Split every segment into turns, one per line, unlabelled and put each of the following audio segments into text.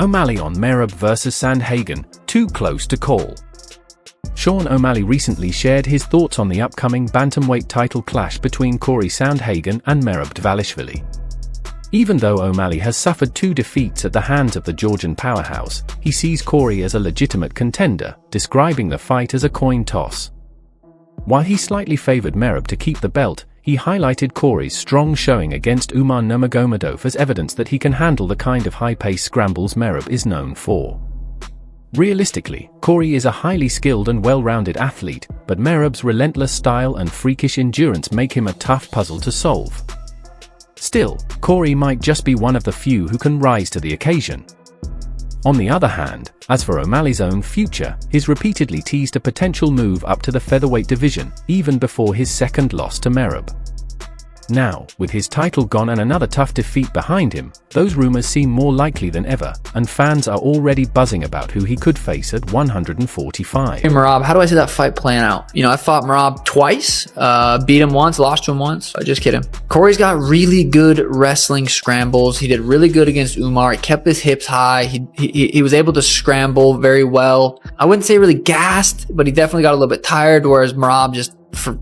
O'Malley on Merab vs Sandhagen, too close to call. Sean O'Malley recently shared his thoughts on the upcoming bantamweight title clash between Cory Sandhagen and Merab Dvalishvili. Even though O'Malley has suffered 2 defeats at the hands of the Georgian powerhouse, he sees Cory as a legitimate contender, describing the fight as a coin toss. While he slightly favored Merab to keep the belt, he highlighted Cory's strong showing against Umar Nurmagomedov as evidence that he can handle the kind of high-paced scrambles Merab is known for. Realistically, Cory is a highly skilled and well-rounded athlete, but Merab's relentless style and freakish endurance make him a tough puzzle to solve. Still, Cory might just be one of the few who can rise to the occasion. On the other hand, as for O'Malley's own future, he's repeatedly teased a potential move up to the featherweight division, even before his second loss to Merab. Now, with his title gone and another tough defeat behind him, those rumors seem more likely than ever, and fans are already buzzing about who he could face at 145.
Hey Merab, how do I see that fight playing out? You know, I fought Merab twice, beat him once, lost to him once. I just kidding. Cory's got really good wrestling scrambles. He did really good against Umar. He kept his hips high. He was able to scramble very well. I wouldn't say really gassed, but he definitely got a little bit tired, whereas Merab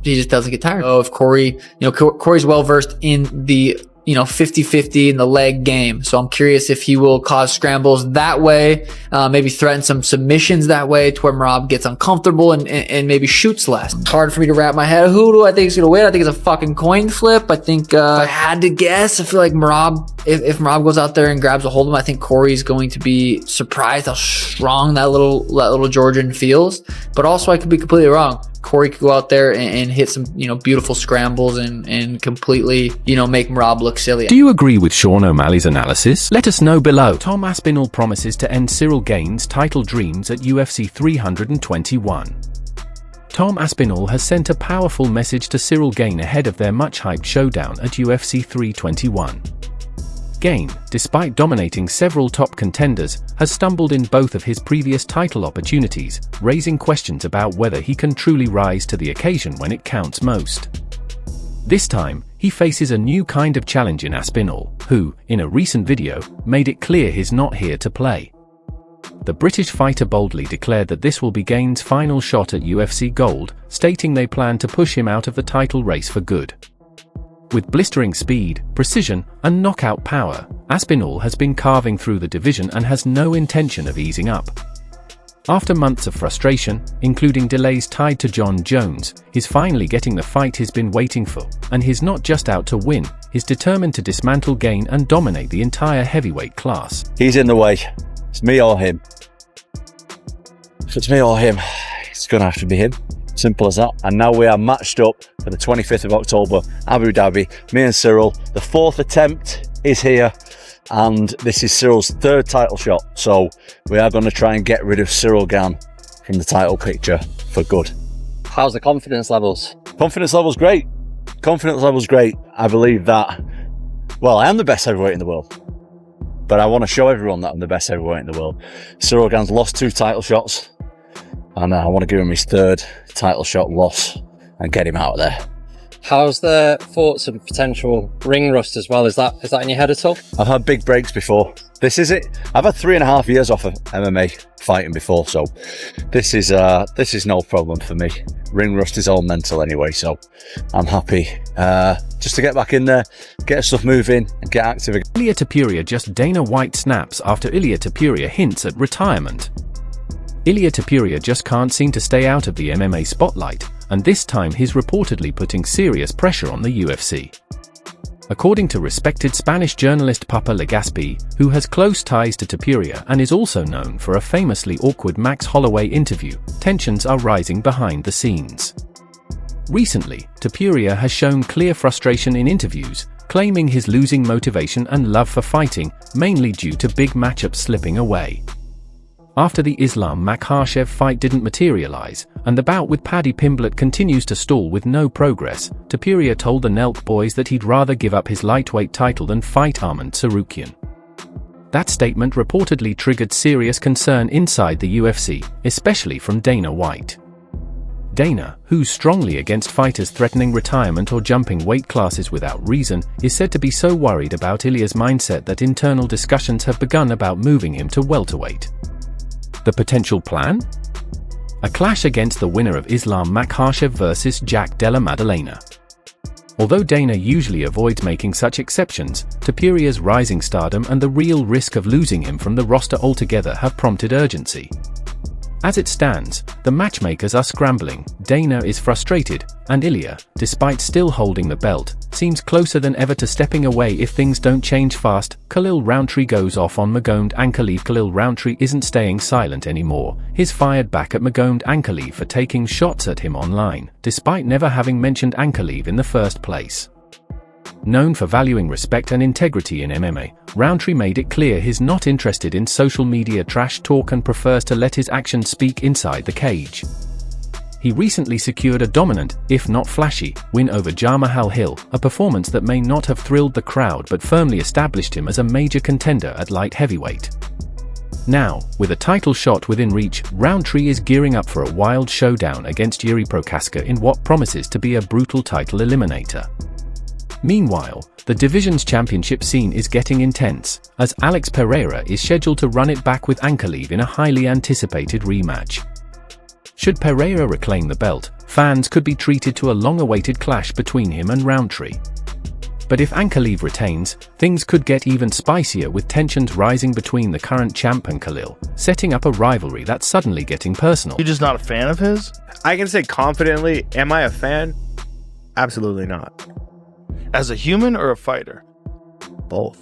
he just doesn't get tired. If Cory, Cory's well versed in the 50-50 in the leg game. So I'm curious if he will cause scrambles that way, maybe threaten some submissions that way to where Merab gets uncomfortable and maybe shoots less. It's hard for me to wrap my head. Who do I think is going to win? I think it's a fucking coin flip. I think if I had to guess, I feel like Merab, if Merab goes out there and grabs a hold of him, I think Cory's going to be surprised how strong that little Georgian feels. But also I could be completely wrong. Cory could go out there and hit some, beautiful scrambles and completely, make Merab look silly.
Do you agree with Sean O'Malley's analysis? Let us know below. Tom Aspinall promises to end Ciryl Gane's title dreams at UFC 321. Tom Aspinall has sent a powerful message to Ciryl Gane ahead of their much-hyped showdown at UFC 321. Gane, despite dominating several top contenders, has stumbled in both of his previous title opportunities, raising questions about whether he can truly rise to the occasion when it counts most. This time, he faces a new kind of challenge in Aspinall, who, in a recent video, made it clear he's not here to play. The British fighter boldly declared that this will be Gane's final shot at UFC Gold, stating they plan to push him out of the title race for good. With blistering speed, precision, and knockout power, Aspinall has been carving through the division and has no intention of easing up. After months of frustration, including delays tied to John Jones, he's finally getting the fight he's been waiting for, and he's not just out to win, he's determined to dismantle Gane and dominate the entire heavyweight class.
He's in the way. It's me or him. If it's me or him, it's gonna have to be him. Simple as that. And now we are matched up for the 25th of October, Abu Dhabi. Me and Ciryl. The 4th attempt is here, and this is Cyryl's 3rd title shot. So we are going to try and get rid of Ciryl Gane from the title picture for good.
How's the confidence levels?
Confidence levels great. Confidence levels great. I believe that, well, I am the best heavyweight in the world, but I want to show everyone that I'm the best heavyweight in the world. Ciryl Gane's lost 2 title shots, and I want to give him his 3rd title shot loss and get him out of there.
How's the thoughts of potential ring rust as well? Is that in your head at all?
I've had big breaks before. This is it. I've had 3.5 years off of MMA fighting before, so this is no problem for me. Ring rust is all mental anyway, so I'm happy just to get back in there, get stuff moving, and get active again.
Ilia Topuria just Dana White snaps after Ilia Topuria hints at retirement. Ilia Topuria just can't seem to stay out of the MMA spotlight, and this time he's reportedly putting serious pressure on the UFC. According to respected Spanish journalist Papa Legaspi, who has close ties to Topuria and is also known for a famously awkward Max Holloway interview, tensions are rising behind the scenes. Recently, Topuria has shown clear frustration in interviews, claiming his losing motivation and love for fighting, mainly due to big matchups slipping away. After the Islam Makhachev fight didn't materialize, and the bout with Paddy Pimblett continues to stall with no progress, Topuria told the Nelk boys that he'd rather give up his lightweight title than fight Arman Tsarukyan. That statement reportedly triggered serious concern inside the UFC, especially from Dana White. Dana, who's strongly against fighters threatening retirement or jumping weight classes without reason, is said to be so worried about Ilia's mindset that internal discussions have begun about moving him to welterweight. The potential plan? A clash against the winner of Islam Makhachev versus Jack Della Maddalena. Although Dana usually avoids making such exceptions, Topuria's rising stardom and the real risk of losing him from the roster altogether have prompted urgency. As it stands, the matchmakers are scrambling, Dana is frustrated, and Ilia, despite still holding the belt, seems closer than ever to stepping away if things don't change fast. Khalil Rountree goes off on Magomed Ankalaev. Khalil Rountree isn't staying silent anymore. He's fired back at Magomed Ankalaev for taking shots at him online, despite never having mentioned Ankalaev in the first place. Known for valuing respect and integrity in MMA, Rountree made it clear he's not interested in social media trash talk and prefers to let his actions speak inside the cage. He recently secured a dominant, if not flashy, win over Jamahal Hill, a performance that may not have thrilled the crowd but firmly established him as a major contender at light heavyweight. Now, with a title shot within reach, Rountree is gearing up for a wild showdown against Yuri Prochaska in what promises to be a brutal title eliminator. Meanwhile, the division's championship scene is getting intense, as Alex Pereira is scheduled to run it back with Ankalaev in a highly anticipated rematch. Should Pereira reclaim the belt, fans could be treated to a long-awaited clash between him and Rountree. But if Ankalaev retains, things could get even spicier with tensions rising between the current champ and Khalil, setting up a rivalry that's suddenly getting personal.
You're just not a fan of his?
I can say confidently, am I a fan? Absolutely not.
As a human or a fighter?
Both.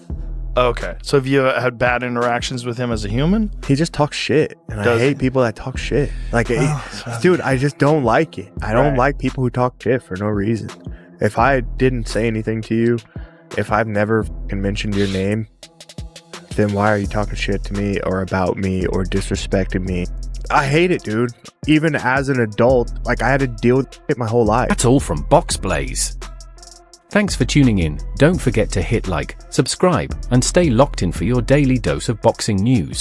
Okay. So have you had bad interactions with him as a human?
He just talks shit. And I hate people that talk shit. Like, dude, I just don't like it. I don't like people who talk shit for no reason. If I didn't say anything to you, if I've never mentioned your name, then why are you talking shit to me or about me or disrespecting me? I hate it, dude. Even as an adult, like, I had to deal with it my whole life.
That's all from Box Blaze. Thanks for tuning in. Don't forget to hit like, subscribe, and stay locked in for your daily dose of boxing news.